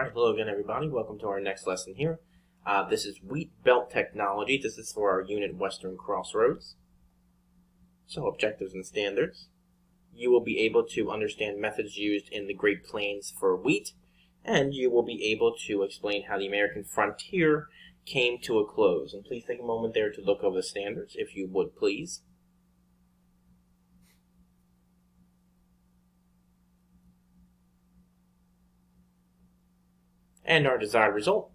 Alright, hello again everybody. Welcome to our next lesson here. This is wheat belt technology. This is for our unit Western Crossroads. So, objectives and standards. You will be able to understand methods used in the Great Plains for wheat, and you will be able to explain how the American frontier came to a close. And please take a moment there to look over the standards, if you would please. And our desired result.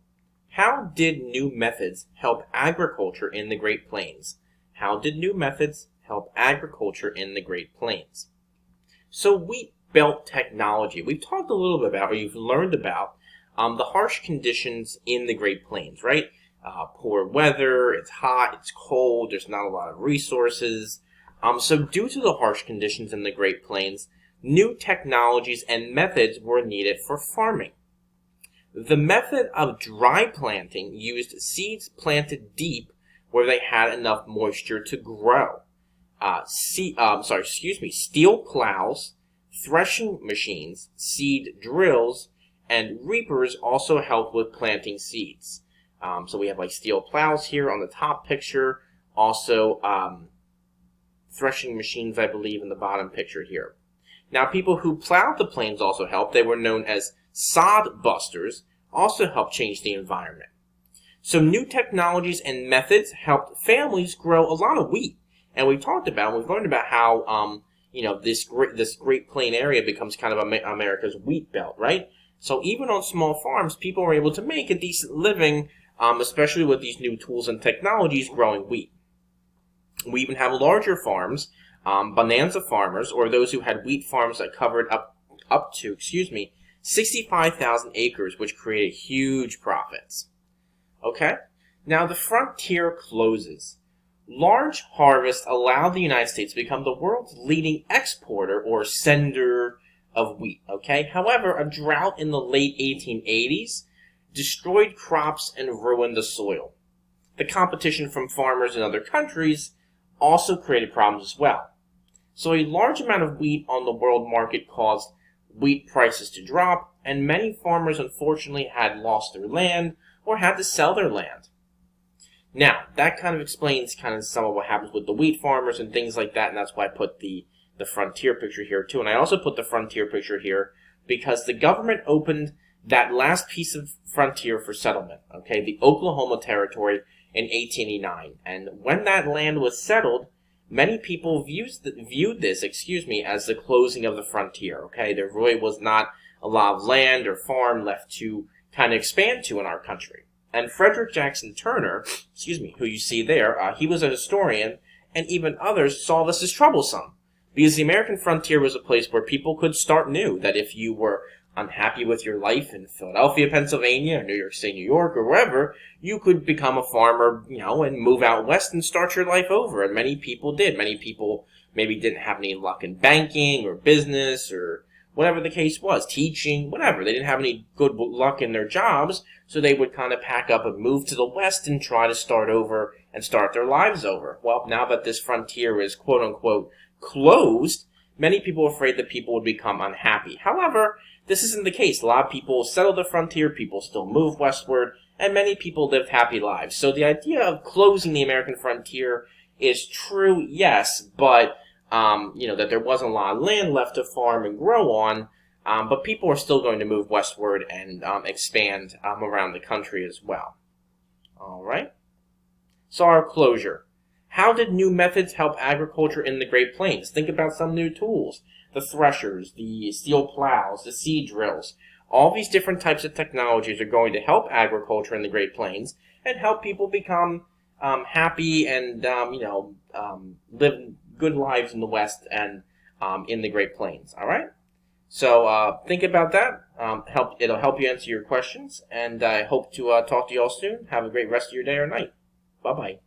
How did new methods help agriculture in the Great Plains? How did new methods help agriculture in the Great Plains? So wheat belt technology. We've talked a little bit about, or you've learned about, the harsh conditions in the Great Plains, right? Poor weather, it's hot, it's cold, there's not a lot of resources. So due to the harsh conditions in the Great Plains, new technologies and methods were needed for farming. The method of dry planting used seeds planted deep where they had enough moisture to grow. Steel plows, threshing machines, seed drills, and reapers also helped with planting seeds. So we have like steel plows here on the top picture, also threshing machines, I believe, in the bottom picture here. Now, people who plowed the plains also helped. They were known as sod busters, also helped change the environment. So new technologies and methods helped families grow a lot of wheat. And we've learned about how, this Great Plain area becomes kind of America's wheat belt, right? So even on small farms, people were able to make a decent living, especially with these new tools and technologies growing wheat. We even have larger farms, bonanza farmers, or those who had wheat farms that covered up to 65,000 acres, which created huge profits. Okay? Now the frontier closes. Large harvests allowed the United States to become the world's leading exporter or sender of wheat. Okay? However, a drought in the late 1880s destroyed crops and ruined the soil. The competition from farmers in other countries also created problems as well. So a large amount of wheat on the world market caused wheat prices to drop, and many farmers unfortunately had lost their land or had to sell their land. Now, that kind of explains some of what happens with the wheat farmers and things like that, and that's why I put the frontier picture here too. And I also put the frontier picture here because the government opened that last piece of frontier for settlement, okay, the Oklahoma Territory in 1889. And when that land was settled, many people viewed this as the closing of the frontier, okay? There really was not a lot of land or farm left to kind of expand to in our country. And Frederick Jackson Turner, who you see there, he was a historian, and even others saw this as troublesome. Because the American frontier was a place where people could start new, that if you were unhappy with your life in Philadelphia, Pennsylvania, or New York State, New York, or wherever, you could become a farmer, and move out west and start your life over. And many people did. Many people maybe didn't have any luck in banking or business or whatever the case was, teaching, whatever. They didn't have any good luck in their jobs, so they would kind of pack up and move to the west and try to start over and start their lives over. Well, now that this frontier is quote-unquote closed, many people are afraid that people would become unhappy. However, this isn't the case. A lot of people settled the frontier, people still move westward, and many people lived happy lives. So the idea of closing the American frontier is true, yes, but, that there wasn't a lot of land left to farm and grow on, but people are still going to move westward and expand around the country as well. All right? So our closure. How did new methods help agriculture in the Great Plains? Think about some new tools. The threshers, the steel plows, the seed drills. All these different types of technologies are going to help agriculture in the Great Plains and help people become happy and, live good lives in the West and in the Great Plains. All right? So think about that. It'll help you answer your questions, and I hope to talk to you all soon. Have a great rest of your day or night. Bye-bye.